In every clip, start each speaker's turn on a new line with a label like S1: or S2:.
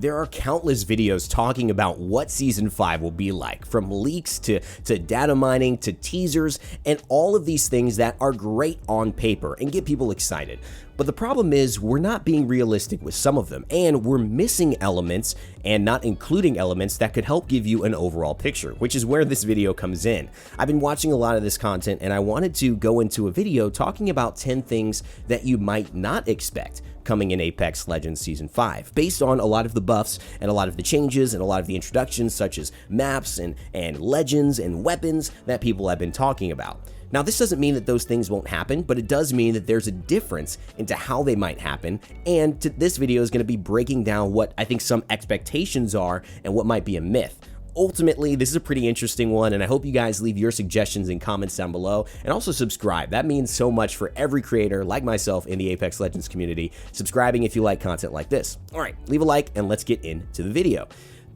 S1: There are countless videos talking about what Season 5 will be like, from leaks to data mining to teasers, and all of these things that are great on paper and get people excited. But the problem is we're not being realistic with some of them, and we're missing elements and not including elements that could help give you an overall picture, which is where this video comes in. I've been watching a lot of this content, and I wanted to go into a video talking about 10 things that you might not expect coming in Apex Legends Season 5, based on a lot of the buffs and a lot of the changes and a lot of the introductions, such as maps and legends and weapons that people have been talking about. Now, this doesn't mean that those things won't happen, but it does mean that there's a difference into how they might happen, and this video is going to be breaking down what I think some expectations are and what might be a myth. Ultimately, this is a pretty interesting one, and I hope you guys leave your suggestions in comments down below, and also subscribe. That means so much for every creator like myself in the Apex Legends community, subscribing if you like content like this. All right, leave a like, and let's get into the video.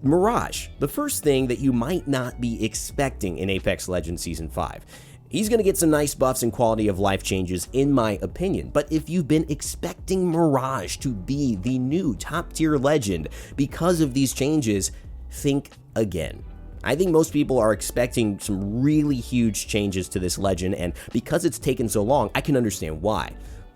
S1: Mirage, the first thing that you might not be expecting in Apex Legends Season 5. He's going to get some nice buffs and quality of life changes, in my opinion. But if you've been expecting Mirage to be the new top-tier legend because of these changes, think again. I think most people are expecting some really huge changes to this legend, and because it's taken so long, I can understand why.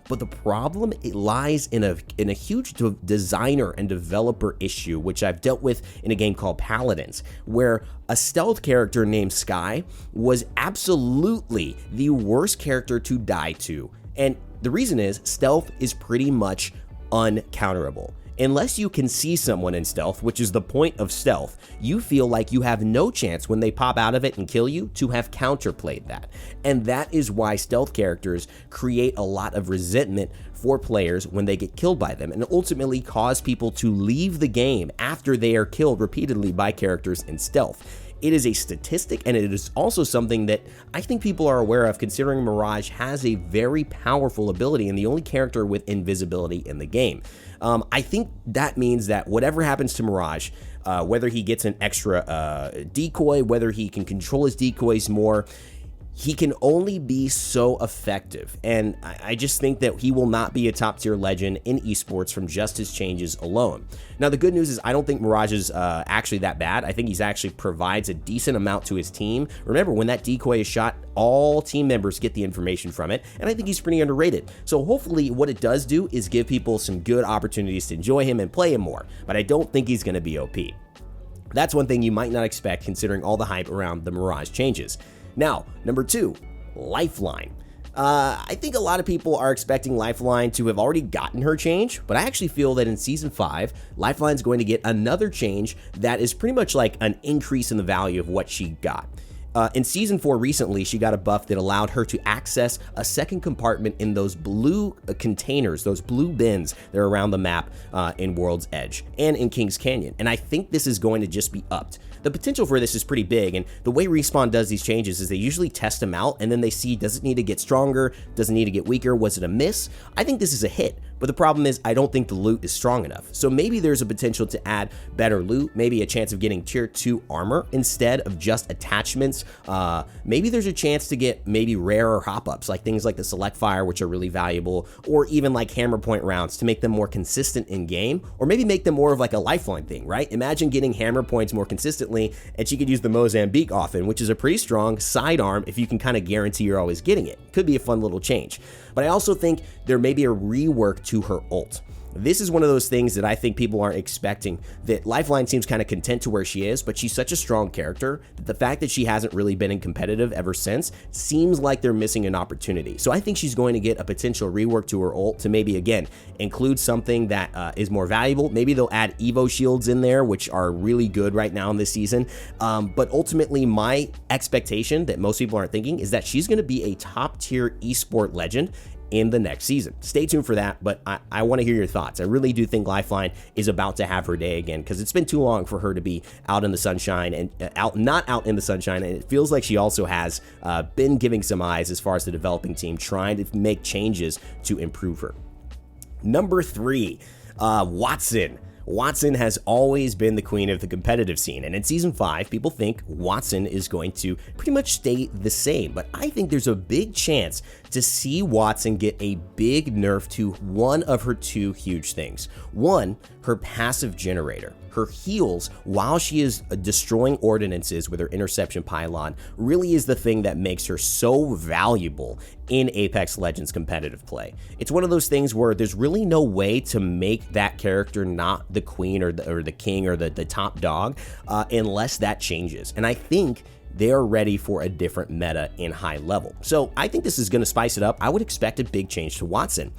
S1: But the problem, it lies in a huge designer and developer issue, which I've dealt with in a game called Paladins, where a stealth character named Skye was absolutely the worst character to die to. And the reason is, stealth is pretty much uncounterable. Unless you can see someone in stealth, which is the point of stealth, you feel like you have no chance when they pop out of it and kill you to have counterplayed that. And that is why stealth characters create a lot of resentment for players when they get killed by them, and ultimately cause people to leave the game after they are killed repeatedly by characters in stealth. It is a statistic, and it is also something that I think people are aware of, considering Mirage has a very powerful ability and the only character with invisibility in the game. I think that means that whatever happens to Mirage, whether he gets an extra decoy, whether he can control his decoys more, he can only be so effective, and I just think that he will not be a top-tier legend in esports from just his changes alone. Now, the good news is I don't think Mirage is actually that bad. I think he's actually provides a decent amount to his team. Remember, when that decoy is shot, all team members get the information from it, and I think he's pretty underrated. So hopefully what it does do is give people some good opportunities to enjoy him and play him more, but I don't think he's going to be OP. That's one thing you might not expect considering all the hype around the Mirage changes. Now, number 2, Lifeline. I think a lot of people are expecting Lifeline to have already gotten her change, but I actually feel that in Season 5, Lifeline's going to get another change that is pretty much like an increase in the value of what she got. In Season 4 recently, she got a buff that allowed her to access a second compartment in those blue containers, those blue bins that are around the map in World's Edge and in Kings Canyon, and I think this is going to just be upped. The potential for this is pretty big, and the way Respawn does these changes is they usually test them out, and then they see, does it need to get stronger, does it need to get weaker, was it a miss? I think this is a hit, but the problem is I don't think the loot is strong enough. So maybe there's a potential to add better loot, maybe a chance of getting tier 2 armor instead of just attachments. Maybe there's a chance to get maybe rarer hop-ups, like things like the Select Fire, which are really valuable, or even like hammer point rounds to make them more consistent in game, or maybe make them more of like a Lifeline thing, right? Imagine getting hammer points more consistently, and she could use the Mozambique often, which is a pretty strong sidearm if you can kind of guarantee you're always getting it. Could be a fun little change. But I also think there may be a rework to her ult. This is one of those things that I think people aren't expecting, that Lifeline seems kind of content to where she is, but she's such a strong character that the fact that she hasn't really been in competitive ever since seems like they're missing an opportunity. So I think she's going to get a potential rework to her ult to maybe, again, include something that is more valuable. Maybe they'll add Evo shields in there, which are really good right now in this season. But ultimately, my expectation that most people aren't thinking is that she's going to be a top-tier esport legend in the next season. Stay tuned for that, but I want to hear your thoughts. I really do think Lifeline is about to have her day again, because it's been too long for her to be out in the sunshine and not out in the sunshine, and it feels like she also has been giving some eyes as far as the developing team trying to make changes to improve her. Number 3, WATTSON. WATTSON has always been the queen of the competitive scene, and in Season 5, people think WATTSON is going to pretty much stay the same, but I think there's a big chance to see WATTSON get a big nerf to one of her 2 huge things. One, her passive generator, her heals while she is destroying ordinances with her interception pylon, really is the thing that makes her so valuable in Apex Legends competitive play. It's one of those things where there's really no way to make that character not the queen or the king or the top dog unless that changes. And I think they are ready for a different meta in high level. So I think this is going to spice it up. I would expect a big change to WATTSON.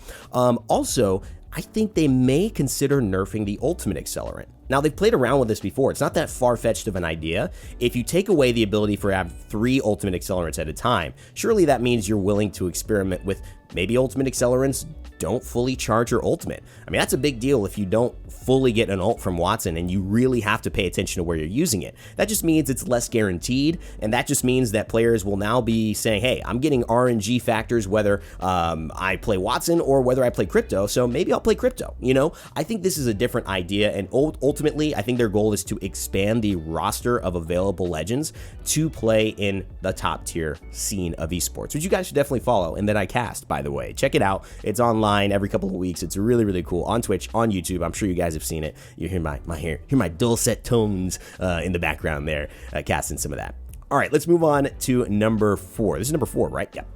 S1: Also, I think they may consider nerfing the ultimate accelerant. Now, they've played around with this before. It's not that far-fetched of an idea. If you take away the ability for have 3 ultimate accelerants at a time, surely that means you're willing to experiment with maybe ultimate accelerants don't fully charge your ultimate. I mean, that's a big deal if you don't fully get an ult from WATTSON and you really have to pay attention to where you're using it. That just means it's less guaranteed, and that just means that players will now be saying, hey, I'm getting RNG factors whether I play WATTSON or whether I play Crypto, so maybe I'll play Crypto, you know? I think this is a different idea, and ultimately, I think their goal is to expand the roster of available legends to play in the top tier scene of esports, which you guys should definitely follow, and then I cast, by the way. Check it out. It's online every couple of weeks. It's really, really cool. On Twitch, on YouTube. I'm sure you guys have seen it. You hear my dulcet tones in the background there, casting some of that. All right, let's move on to number 4. This is number 4, right? Yep.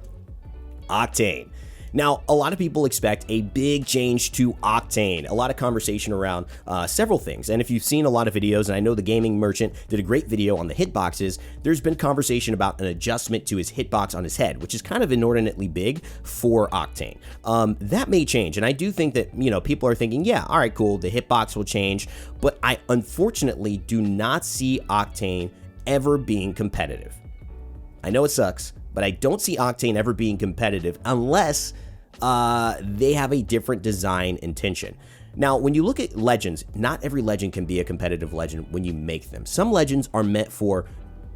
S1: Octane. Now, a lot of people expect a big change to Octane, a lot of conversation around several things. And if you've seen a lot of videos, and I know the Gaming Merchant did a great video on the hitboxes, there's been conversation about an adjustment to his hitbox on his head, which is kind of inordinately big for Octane. That may change, and I do think that, you know, people are thinking, yeah, all right, cool, the hitbox will change, but I unfortunately do not see Octane ever being competitive. I know it sucks, but I don't see Octane ever being competitive unless they have a different design intention. Now, when you look at legends, not every legend can be a competitive legend when you make them. Some legends are meant for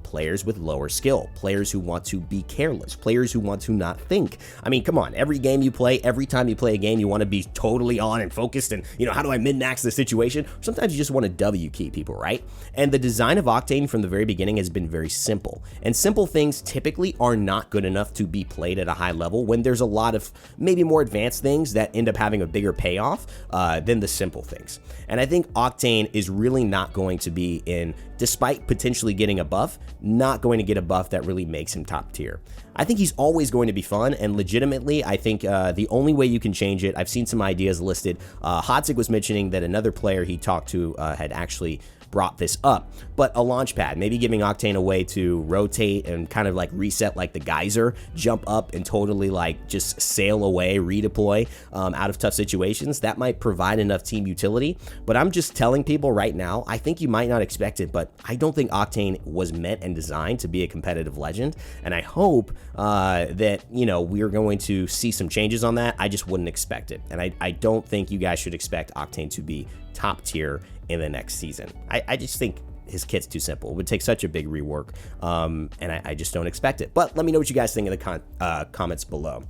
S1: players with lower skill, players who want to be careless, players who want to not think. I mean, come on, every game you play, every time you play a game, you want to be totally on and focused and, you know, how do I min-max the situation? Sometimes you just want to W key people, right? And the design of Octane from the very beginning has been very simple. And simple things typically are not good enough to be played at a high level when there's a lot of maybe more advanced things that end up having a bigger payoff than the simple things. And I think Octane is really not going to be in, despite potentially getting a buff, not going to get a buff that really makes him top tier. I think he's always going to be fun, and legitimately, I think the only way you can change it, I've seen some ideas listed. Hotzig was mentioning that another player he talked to had actually brought this up, but a launch pad, maybe giving Octane a way to rotate and kind of like reset like the geyser, jump up and totally like just sail away, redeploy out of tough situations. That might provide enough team utility, but I'm just telling people right now, I think you might not expect it, but I don't think Octane was meant and designed to be a competitive legend, and I hope that, you know, we're going to see some changes on that. I just wouldn't expect it, and I don't think you guys should expect Octane to be top tier in the next season. I just think his kit's too simple. It would take such a big rework, and I just don't expect it. But let me know what you guys think in the comments below.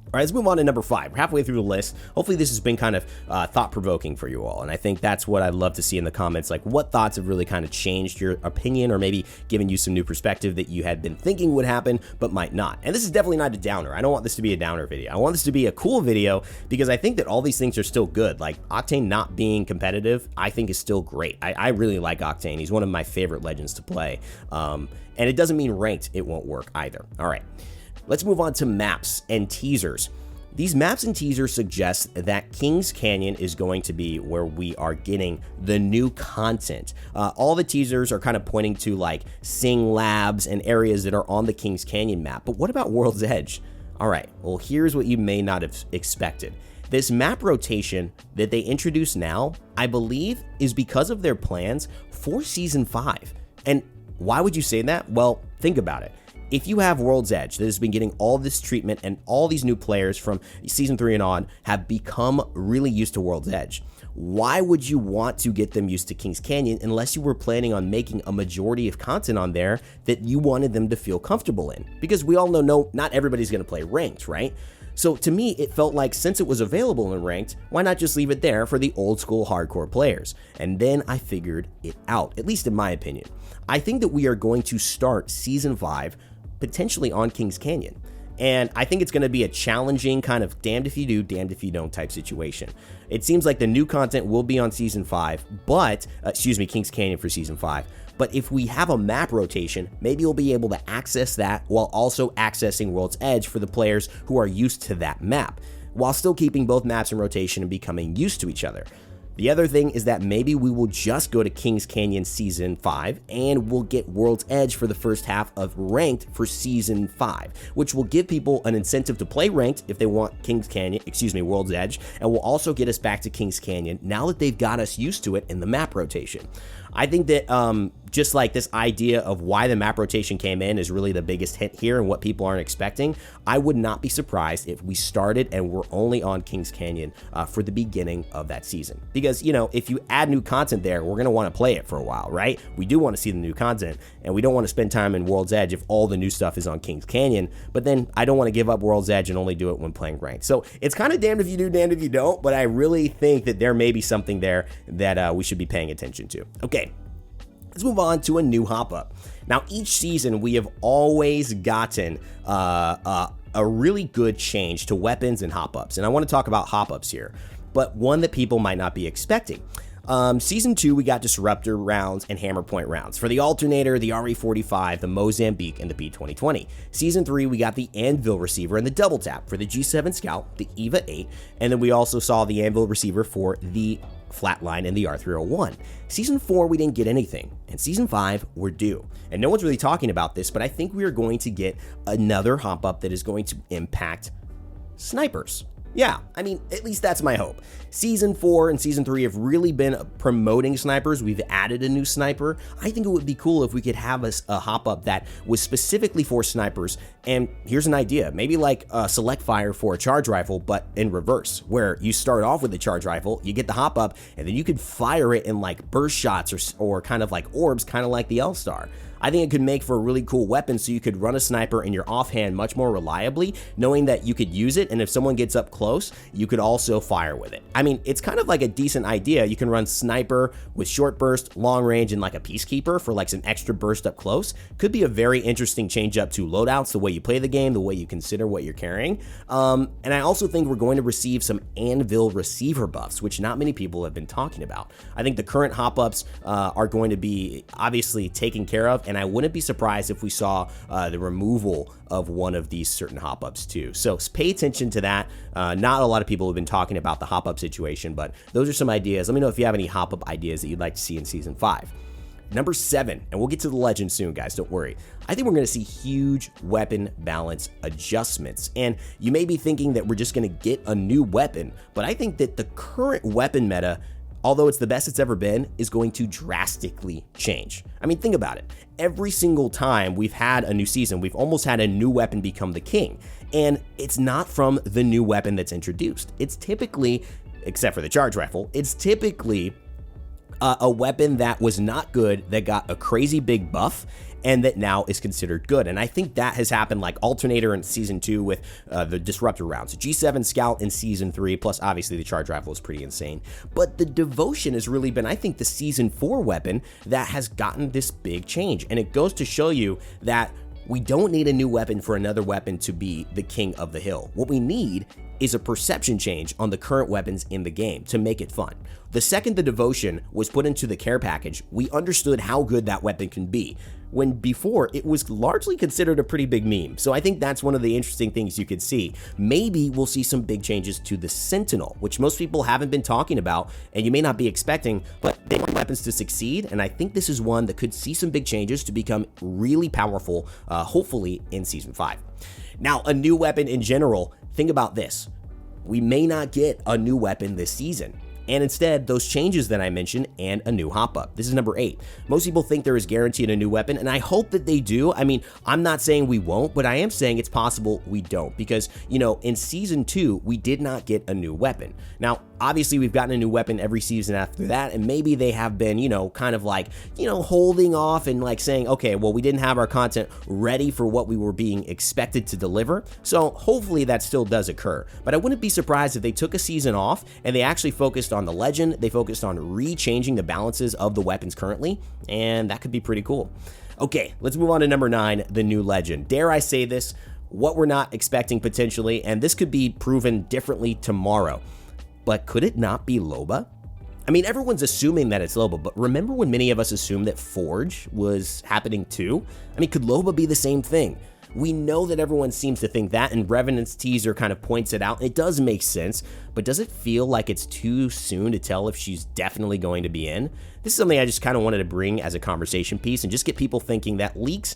S1: All right, let's move on to number 5. We're halfway through the list. Hopefully this has been kind of thought-provoking for you all, and I think that's what I'd love to see in the comments, like what thoughts have really kind of changed your opinion or maybe given you some new perspective that you had been thinking would happen but might not. And this is definitely not a downer. I don't want this to be a downer video. I want this to be a cool video because I think that all these things are still good. Like Octane not being competitive, I think is still great. I really like Octane. He's one of my favorite legends to play, and it doesn't mean ranked it won't work either. All right. Let's move on to maps and teasers. These maps and teasers suggest that Kings Canyon is going to be where we are getting the new content. All the teasers are kind of pointing to like Sing Labs and areas that are on the Kings Canyon map. But what about World's Edge? All right, well, here's what you may not have expected. This map rotation that they introduce now, I believe, is because of their plans for Season 5. And why would you say that? Well, think about it. If you have World's Edge that has been getting all this treatment and all these new players from Season 3 and on have become really used to World's Edge, why would you want to get them used to Kings Canyon unless you were planning on making a majority of content on there that you wanted them to feel comfortable in? Because we all know not everybody's going to play ranked, right? So to me, it felt like since it was available in ranked, why not just leave it there for the old school hardcore players? And then I figured it out, at least in my opinion. I think that we are going to start Season 5 potentially on Kings Canyon. And I think it's going to be a challenging kind of damned if you do, damned if you don't type situation. It seems like the new content will be on Season 5, but, Kings Canyon for Season 5. But if we have a map rotation, maybe you'll be able to access that while also accessing World's Edge for the players who are used to that map, while still keeping both maps in rotation and becoming used to each other. The other thing is that maybe we will just go to Kings Canyon Season 5 and we'll get World's Edge for the first half of Ranked for Season 5, which will give people an incentive to play Ranked if they want World's Edge, and will also get us back to Kings Canyon now that they've got us used to it in the map rotation. I think that just like this idea of why the map rotation came in is really the biggest hint here and what people aren't expecting. I would not be surprised if we started and we're only on Kings Canyon for the beginning of that season. Because, you know, if you add new content there, we're going to want to play it for a while, right? We do want to see the new content, and we don't want to spend time in World's Edge if all the new stuff is on Kings Canyon. But then I don't want to give up World's Edge and only do it when playing Ranked. So it's kind of damned if you do, damned if you don't, but I really think that there may be something there that we should be paying attention to. Okay. Let's move on to a new hop-up. Now, each season, we have always gotten a really good change to weapons and hop-ups, and I want to talk about hop-ups here, but one that people might not be expecting. Season 2, we got Disruptor rounds and Hammer Point rounds for the Alternator, the RE45, the Mozambique, and the P2020. Season 3, we got the Anvil Receiver and the Double Tap for the G7 Scout, the EVA 8, and then we also saw the Anvil Receiver for the Flatline and the R301. Season 4, we didn't get anything, and Season 5, we're due. And no one's really talking about this, but I think we are going to get another hop-up that is going to impact snipers. Yeah, I mean, at least that's my hope. Season 4 and Season 3 have really been promoting snipers. We've added a new sniper. I think it would be cool if we could have a hop-up that was specifically for snipers. And here's an idea. Maybe like a select fire for a charge rifle, but in reverse, where you start off with the charge rifle, you get the hop-up, and then you could fire it in like burst shots or kind of like orbs, kind of like the L-Star. I think it could make for a really cool weapon, so you could run a sniper in your offhand much more reliably, knowing that you could use it, and if someone gets up close, you could also fire with it. I mean, it's kind of like a decent idea. You can run sniper with short burst, long range, and like a peacekeeper for like some extra burst up close. Could be a very interesting change up to loadouts, the way you play the game, the way you consider what you're carrying. And I also think we're going to receive some Anvil receiver buffs, which not many people have been talking about. I think the current hop-ups are going to be obviously taken care of, and I wouldn't be surprised if we saw the removal of one of these certain hop-ups too. So pay attention to that. Not a lot of people have been talking about the hop-up situation, but those are some ideas. Let me know if you have any hop-up ideas that you'd like to see in Season 5. Number 7, and we'll get to the legend soon, guys, don't worry. I think we're going to see huge weapon balance adjustments. And you may be thinking that we're just going to get a new weapon, but I think that the current weapon meta, although it's the best it's ever been, is going to drastically change. I mean, think about it. Every single time we've had a new season, we've almost had a new weapon become the king. And it's not from the new weapon that's introduced. It's typically, except for the charge rifle, it's typically a weapon that was not good, that got a crazy big buff, and that now is considered good. And I think that has happened like Alternator in Season 2 with the Disruptor rounds, G7 Scout in Season 3, plus obviously the charge rifle is pretty insane. But the Devotion has really been, I think, the Season 4 weapon that has gotten this big change. And it goes to show you that we don't need a new weapon for another weapon to be the king of the hill. What we need is a perception change on the current weapons in the game to make it fun. The second the Devotion was put into the care package, we understood how good that weapon can be, when before it was largely considered a pretty big meme. So I think that's one of the interesting things you could see. Maybe we'll see some big changes to the Sentinel, which most people haven't been talking about and you may not be expecting, but they want weapons to succeed, and I think this is one that could see some big changes to become really powerful, hopefully in Season 5. Now, a new weapon in general, think about this. We may not get a new weapon this season, and instead those changes that I mentioned and a new hop-up. This is number 8. Most people think there is guaranteed a new weapon, and I hope that they do. I mean, I'm not saying we won't, but I am saying it's possible we don't, because, you know, in Season 2, we did not get a new weapon. Now, obviously, we've gotten a new weapon every season after that, and maybe they have been, you know, kind of like, you know, holding off and like saying, okay, well, we didn't have our content ready for what we were being expected to deliver, so hopefully that still does occur. But I wouldn't be surprised if they took a season off and they actually focused on the legend, they focused on re-changing the balances of the weapons currently, and that could be pretty cool. Okay, let's move on to number 9, the new legend. Dare I say this? what we're not expecting potentially, and this could be proven differently tomorrow. But could it not be LOBA? I mean, everyone's assuming that it's LOBA, but remember when many of us assumed that Forge was happening too? I mean, could LOBA be the same thing? We know that everyone seems to think that, and Revenant's teaser kind of points it out. It does make sense, but does it feel like it's too soon to tell if she's definitely going to be in? This is something I just kind of wanted to bring as a conversation piece and just get people thinking that leaks,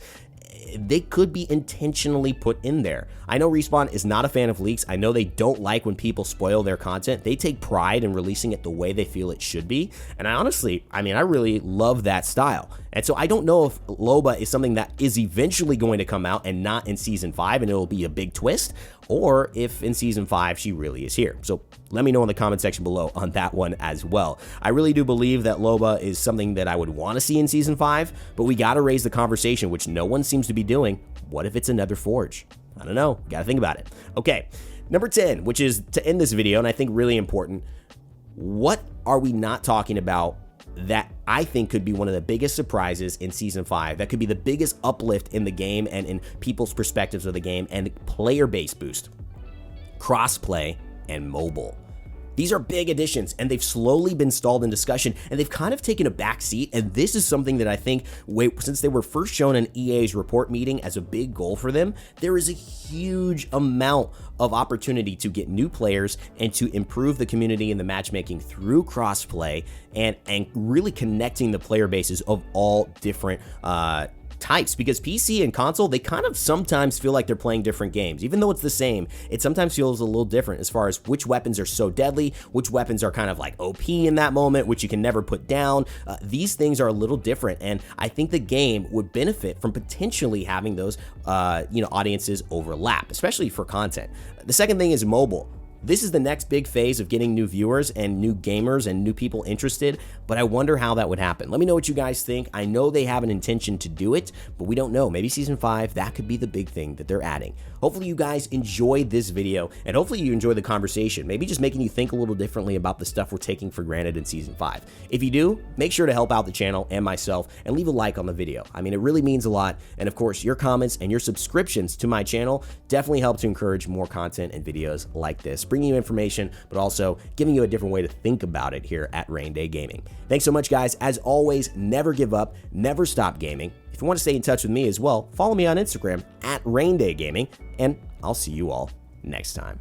S1: they could be intentionally put in there. I know Respawn is not a fan of leaks. I know they don't like when people spoil their content. They take pride in releasing it the way they feel it should be. And I honestly, I really love that style. And so I don't know if LOBA is something that is eventually going to come out and not in Season 5 and it'll be a big twist, or if in Season 5 she really is here. So let me know in the comment section below on that one as well. I really do believe that LOBA is something that I would want to see in Season 5, but we got to raise the conversation, which no one seems to be doing. What if it's another Forge? I don't know. Got to think about it. Okay, number 10, which is to end this video, and I think really important. What are we not talking about that I think could be one of the biggest surprises in Season 5? That could be the biggest uplift in the game and in people's perspectives of the game and player base boost. Crossplay and mobile. These are big additions, and they've slowly been stalled in discussion, and they've kind of taken a back seat, and this is something that I think, since they were first shown in EA's report meeting as a big goal for them, there is a huge amount of opportunity to get new players and to improve the community and the matchmaking through crossplay and really connecting the player bases of all different types, because PC and console, they kind of sometimes feel like they're playing different games. Even though it's the same, it sometimes feels a little different as far as which weapons are so deadly, which weapons are kind of like OP in that moment, which you can never put down. These things are a little different, and I think the game would benefit from potentially having those audiences overlap, especially for content. The second thing is mobile. This is the next big phase of getting new viewers and new gamers and new people interested, but I wonder how that would happen. Let me know what you guys think. I know they have an intention to do it, but we don't know. Maybe Season 5, that could be the big thing that they're adding. Hopefully you guys enjoyed this video, and hopefully you enjoy the conversation, maybe just making you think a little differently about the stuff we're taking for granted in Season 5. If you do, make sure to help out the channel and myself and leave a like on the video. I mean, it really means a lot, and of course, your comments and your subscriptions to my channel definitely help to encourage more content and videos like this, bringing you information, but also giving you a different way to think about it here at Rain Day Gaming. Thanks so much, guys. As always, never give up, never stop gaming. If you want to stay in touch with me as well, follow me on Instagram at Rain Day Gaming, and I'll see you all next time.